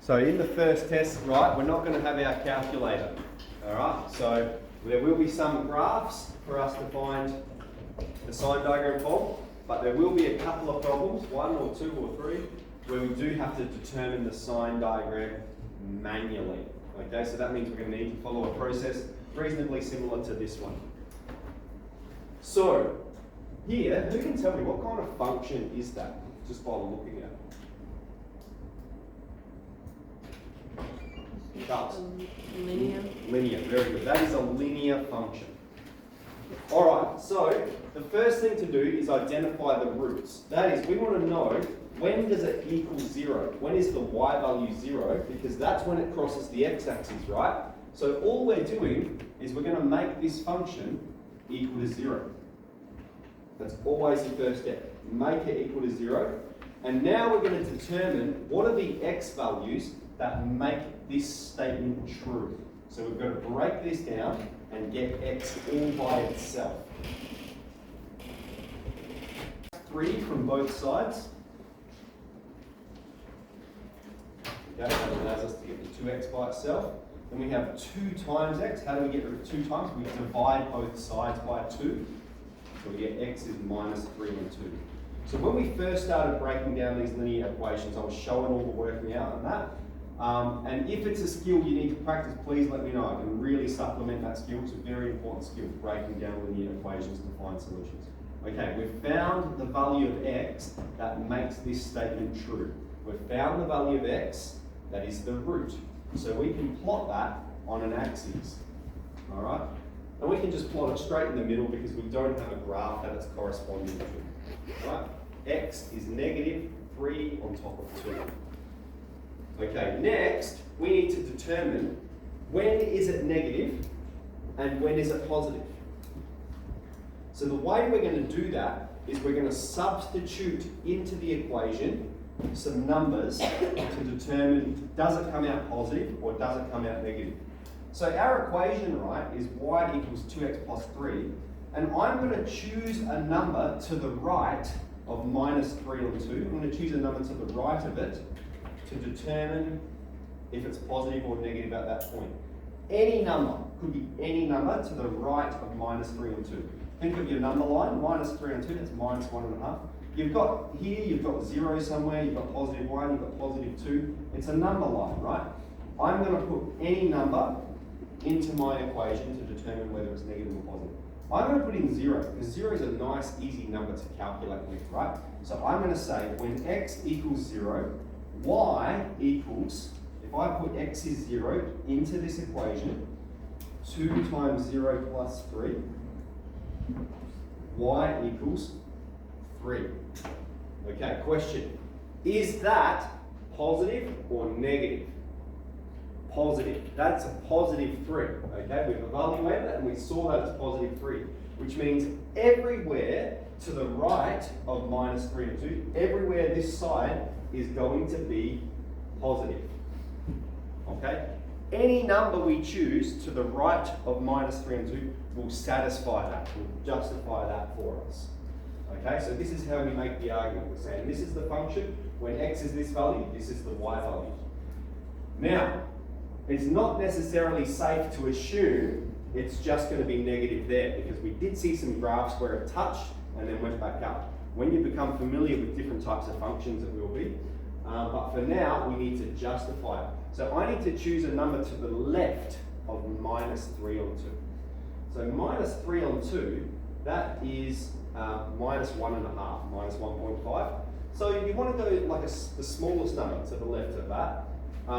So in the first test, right, we're not going to have our calculator, all right? So there will be some graphs for us to find the sine diagram from, but there will be a couple of problems, 1 or 2 or 3, where we do have to determine the sine diagram manually. Okay, so that means we're going to need to follow a process reasonably similar to this one. So here, who can tell me what kind of function is that, just by looking at it? Charles? Linear. Linear, very good. That is a linear function. Alright, so the first thing to do is identify the roots. That is, we want to know when does it equal 0? When is the y value 0? Because that's when it crosses the x-axis, right? So all we're doing is we're going to make this function equal to 0. That's always the first step. Make it equal to 0. And now we're going to determine what are the x values that make this statement true. So we've got to break this down and get x all by itself. 3 from both sides. Okay, that allows us to get the 2x by itself. Then we have 2 times x. How do we get rid of 2 times? We divide both sides by 2. So we get x is minus 3 and 2. So when we first started breaking down these linear equations, I was showing all the working out on that. And if it's a skill you need to practice, please let me know. I can really supplement that skill. It's a very important skill, breaking down linear equations to find solutions. Okay, we've found the value of x that makes this statement true. We've found the value of x, that is the root. So we can plot that on an axis. All right? And we can just plot it straight in the middle because we don't have a graph that it's corresponding to. Right? X is negative 3 on top of 2. Okay, next we need to determine when is it negative and when is it positive. So the way we're going to do that is we're going to substitute into the equation some numbers to determine does it come out positive or does it come out negative. So our equation, right, is y equals 2x plus 3, and I'm going to choose a number to the right of minus 3 on 2. I'm going to choose a number to the right of it to determine if it's positive or negative at that point. Any number, could be any number to the right of minus 3 on 2. Think of your number line, minus 3 on 2, that's minus 1.5. You've got here, you've got 0 somewhere, you've got positive 1, you've got positive 2. It's a number line, right? I'm going to put any number into my equation to determine whether it's negative or positive. I'm going to put in 0, because 0 is a nice, easy number to calculate with, right? So I'm going to say when x equals 0, y equals, if I put x is 0 into this equation, 2 times 0 plus 3, y equals 3. Okay, question. Is that positive or negative? Positive. That's a positive 3. Okay, we've evaluated it and we saw that it's positive 3, which means everywhere to the right of minus 3 and 2, everywhere this side is going to be positive. Okay? Any number we choose to the right of minus 3 and 2 will satisfy that, will justify that for us. Okay, so this is how we make the argument. We're saying this is the function, when x is this value, this is the y value. Now, it's not necessarily safe to assume it's just going to be negative there, because we did see some graphs where it touched and then went back up. When you become familiar with different types of functions, it will be. But for now, we need to justify it. So I need to choose a number to the left of minus 3 on 2. So minus 3 on 2, that is minus 1.5, minus 1.5. So if you want to go like the smallest number to the left of that,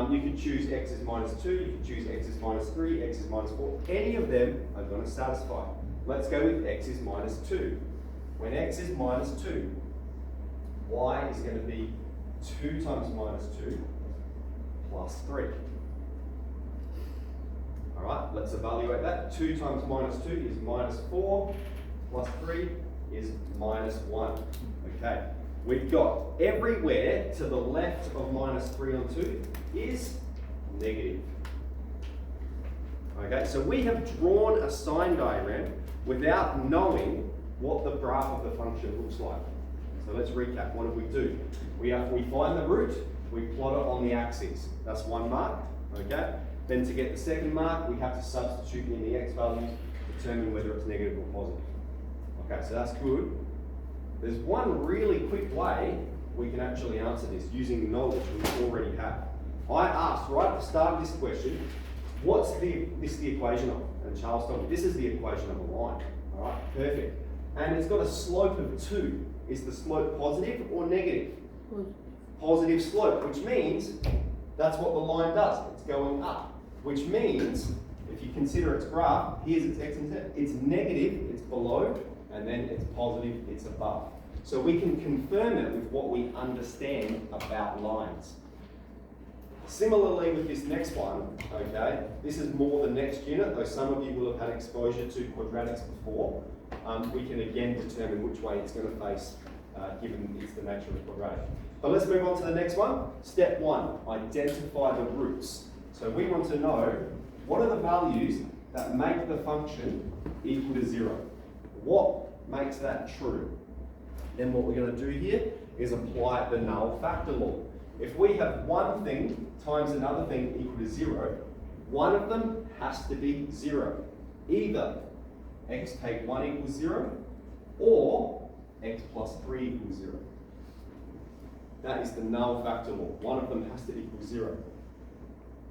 you could choose x is minus 2, you could choose x is minus 3, x is minus 4. Any of them are going to satisfy. Let's go with x is minus 2. When x is minus 2, y is going to be 2 times minus 2 plus 3. Alright, let's evaluate that. 2 times minus 2 is minus 4, plus 3 is minus 1. Okay, we've got everywhere to the left of minus 3 on 2 is negative. Okay, so we have drawn a sine diagram without knowing what the graph of the function looks like. So let's recap. What do? We find the root, we plot it on the axis. That's one mark, okay? Then to get the second mark, we have to substitute in the x values, determine whether it's negative or positive. Okay, so that's good. There's one really quick way we can actually answer this using knowledge we already have. I asked right at the start of this question, what's this the equation of? And Charles told me this is the equation of a line. All right, perfect. And it's got a slope of 2. Is the slope positive or negative? Positive slope, which means that's what the line does. It's going up, which means if you consider its graph, here's its x-intercept, it's negative, it's below, and then it's positive, it's above. So we can confirm it with what we understand about lines. Similarly with this next one, okay, this is more the next unit, though some of you will have had exposure to quadratics before. We can again determine which way it's going to face, given it's the nature of a quadratic. But let's move on to the next one. Step 1, identify the roots. So we want to know what are the values that make the function equal to 0. What makes that true? Then what we're going to do here is apply the null factor law. If we have one thing times another thing equal to 0, one of them has to be 0. Either x take 1 equals 0, or x plus 3 equals 0. That is the null factor law. One of them has to equal 0.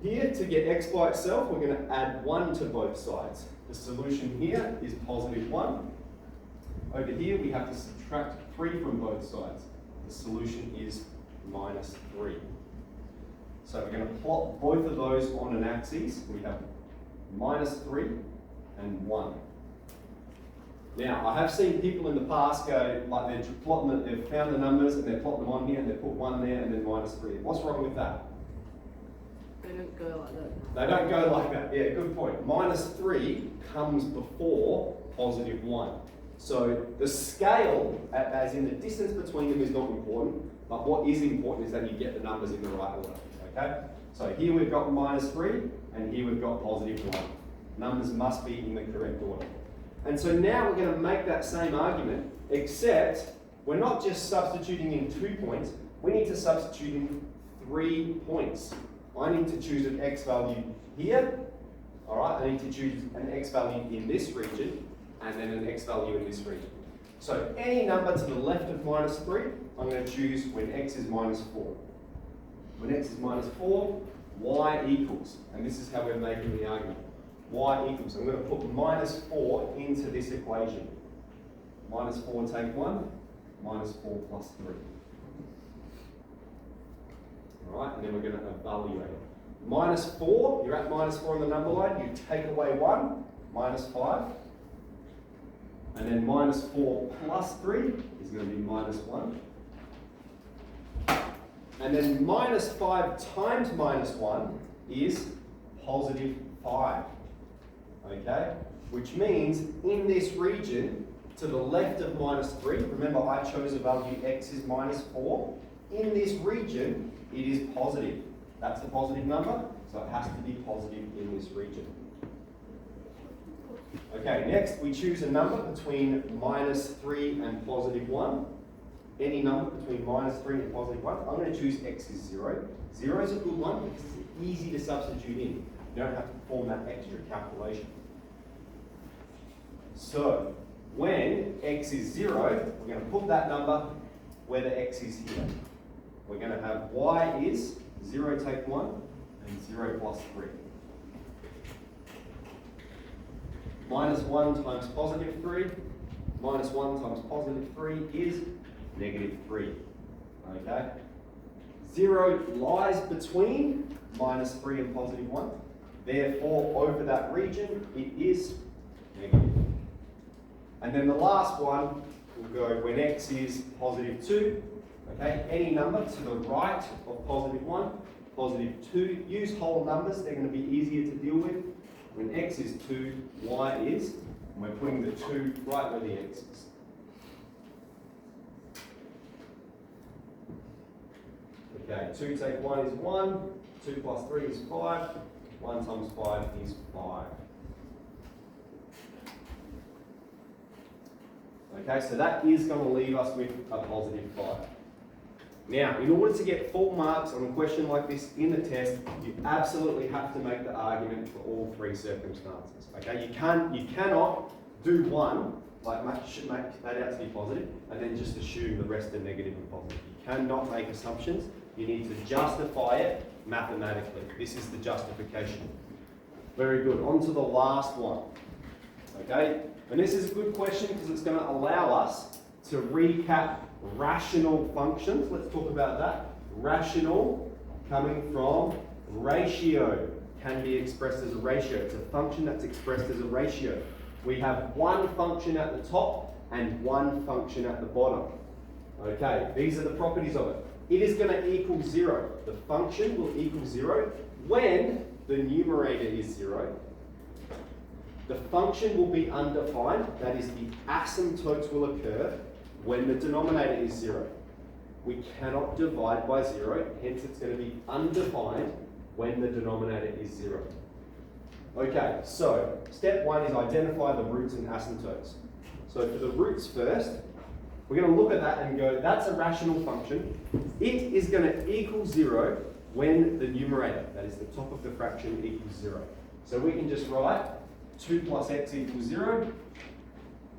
Here, to get x by itself, we're going to add 1 to both sides. The solution here is positive 1. Over here, we have to subtract 3 from both sides. The solution is minus 3. So we're going to plot both of those on an axis. We have minus 3 and 1. Now, I have seen people in the past go, like they're plotting it, they've found the numbers and they're plotting them on here and they put 1 there and then minus 3. What's wrong with that? They don't go like that. They don't go like that. Yeah, good point. Minus 3 comes before positive 1. So the scale, as in the distance between them, is not important, but what is important is that you get the numbers in the right order, okay? So here we've got minus 3, and here we've got positive 1. Numbers must be in the correct order. And so now we're going to make that same argument, except we're not just substituting in 2 points, we need to substitute in 3 points. I need to choose an x value here, all right? I need to choose an x value in this region, and then an x value in this region. So any number to the left of minus 3, I'm going to choose when x is minus 4. When x is minus 4, y equals, and this is how we're making the argument. Y equals, I'm going to put minus 4 into this equation. Minus 4 take 1, minus 4 plus 3. All right, and then we're going to evaluate it. Minus 4, you're at minus 4 on the number line, you take away 1, minus 5. And then minus 4 plus 3 is going to be minus 1. And then minus 5 times minus 1 is positive 5. Okay? Which means in this region, to the left of minus 3, remember I chose a value x is minus 4. In this region, it is positive. That's the positive number, so it has to be positive in this region. Okay, next we choose a number between minus 3 and positive 1. Any number between minus 3 and positive 1. I'm going to choose x is 0. 0 is a good one because it's easy to substitute in. You don't have to perform that extra calculation. So, when x is 0, we're going to put that number where the x is here. We're going to have y is 0 take 1 and 0 plus 3. Minus 1 times positive 3, minus 1 times positive 3 is negative 3. Okay? 0 lies between minus 3 and positive 1. Therefore, over that region, it is negative. And then the last one will go when x is positive 2. Okay? Any number to the right of positive 1, positive 2. Use whole numbers, they're going to be easier to deal with. When x is 2, y is, and we're putting the 2 right where the x is. Okay, 2 take 1 is 1, 2 plus 3 is 5, 1 times 5 is 5. Okay, so that is going to leave us with a positive 5. Now, in order to get full marks on a question like this in the test, you absolutely have to make the argument for all three circumstances. Okay, you cannot do one, like make that out to be positive, and then just assume the rest are negative and positive. You cannot make assumptions. You need to justify it mathematically. This is the justification. Very good. On to the last one. Okay, and this is a good question because it's going to allow us to recap rational functions. Let's talk about that. Rational, coming from ratio, can be expressed as a ratio. It's a function that's expressed as a ratio. We have one function at the top and one function at the bottom. Okay, these are the properties of it. It is going to equal 0. The function will equal 0 when the numerator is 0. The function will be undefined, that is, the asymptotes will occur when the denominator is 0. We cannot divide by 0, hence it's going to be undefined when the denominator is 0. Okay, so step 1 is identify the roots and asymptotes. So for the roots first, we're going to look at that and go, that's a rational function. It is going to equal 0 when the numerator, that is the top of the fraction, equals 0. So we can just write 2 plus x equals 0,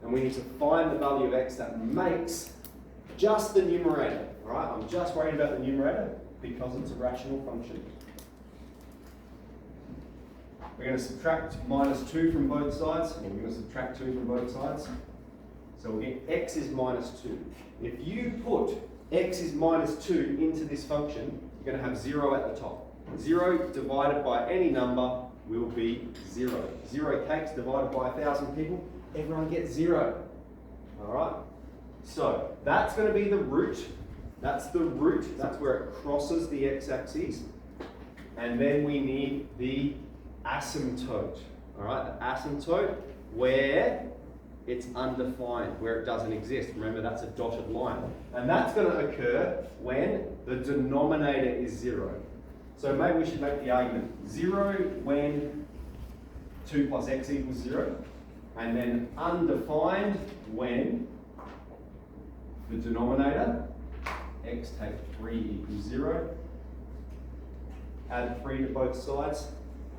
and we need to find the value of x that makes just the numerator. All right, I'm just worried about the numerator because it's a rational function. We're going to subtract minus 2 from both sides, and we're going to subtract 2 from both sides. So we'll get x is minus 2. If you put x is minus 2 into this function, you're going to have 0 at the top. 0 divided by any number will be 0. 0 cakes divided by 1,000 people, everyone gets 0. All right? So that's going to be the root. That's the root. That's where it crosses the x-axis. And then we need the asymptote. All right? The asymptote where it's undefined, where it doesn't exist. Remember, that's a dotted line. And that's going to occur when the denominator is 0. So maybe we should make the argument 0 when 2 plus x equals 0, and then undefined when the denominator, x take 3 equals 0. Add 3 to both sides,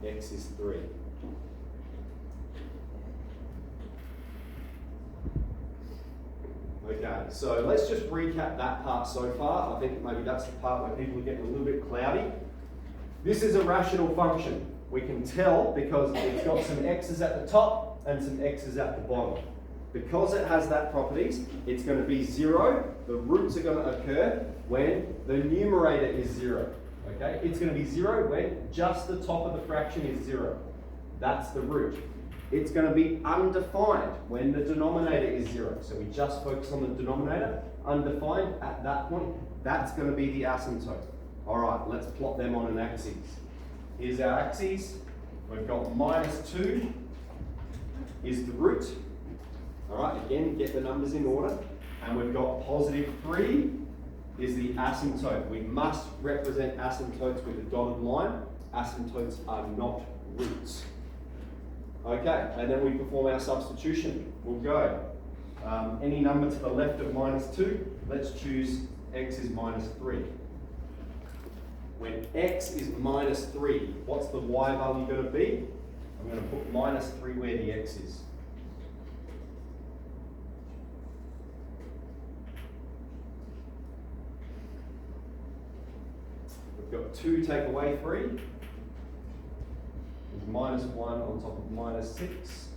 x is 3. Okay, so let's just recap that part so far. I think maybe that's the part where people are getting a little bit cloudy. This is a rational function. We can tell because it's got some x's at the top and some x's at the bottom. Because it has that properties, it's going to be 0. The roots are going to occur when the numerator is 0. Okay, it's going to be 0 when just the top of the fraction is 0. That's the root. It's going to be undefined when the denominator is 0. So we just focus on the denominator. Undefined at that point, that's going to be the asymptote. All right, let's plot them on an axis. Here's our axis. We've got minus 2 is the root. All right, again, get the numbers in order. And we've got positive 3 is the asymptote. We must represent asymptotes with a dotted line. Asymptotes are not roots. Okay, and then we perform our substitution. We'll go any number to the left of minus 2. Let's choose x is minus 3. When x is minus 3, what's the y value going to be? I'm going to put minus 3 where the x is. We've got 2 take away 3. Is minus 1 on top of minus 6.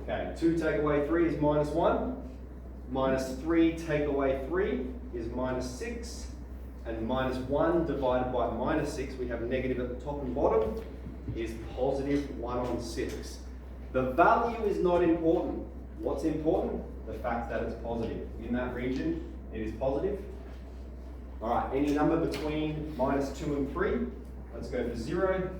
Okay, 2 take away 3 is minus 1. Minus 3 take away 3 is minus 6. And minus 1 divided by minus 6, we have a negative at the top and bottom, is positive 1 on 6. The value is not important. What's important? The fact that it's positive. In that region, it is positive. All right, any number between minus 2 and 3, let's go for 0.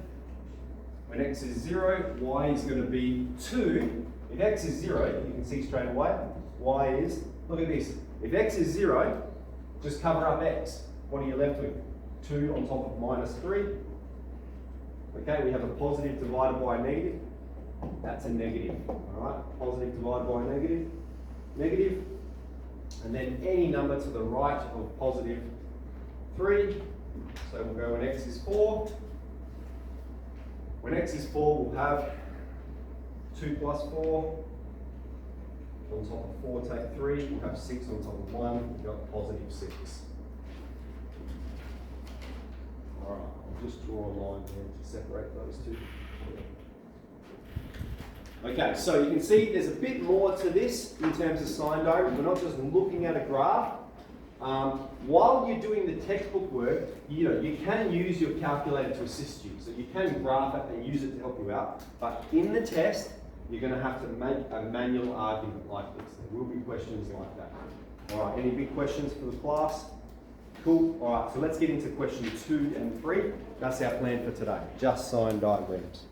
When x is 0, y is going to be 2. If x is 0, you can see straight away, y is, look at this. If x is 0, just cover up x. What are you left with? 2 on top of minus 3. Okay, we have a positive divided by a negative. That's a negative, all right? Positive divided by negative, negative. And then any number to the right of positive 3. So we'll go when x is 4. When x is 4, we'll have 2 plus 4. On top of 4, take 3. We'll have 6 on top of 1. We've got positive 6. All right, I'll just draw a line there to separate those two. Okay, so you can see there's a bit more to this in terms of sine diagram. We're not just looking at a graph. While you're doing the textbook work, you can use your calculator to assist you. So you can graph it and use it to help you out. But in the test, you're going to have to make a manual argument like this. There will be questions like that. All right, any big questions for the class? Cool. All right, so let's get into question 2 and 3. That's our plan for today, just sine diagrams.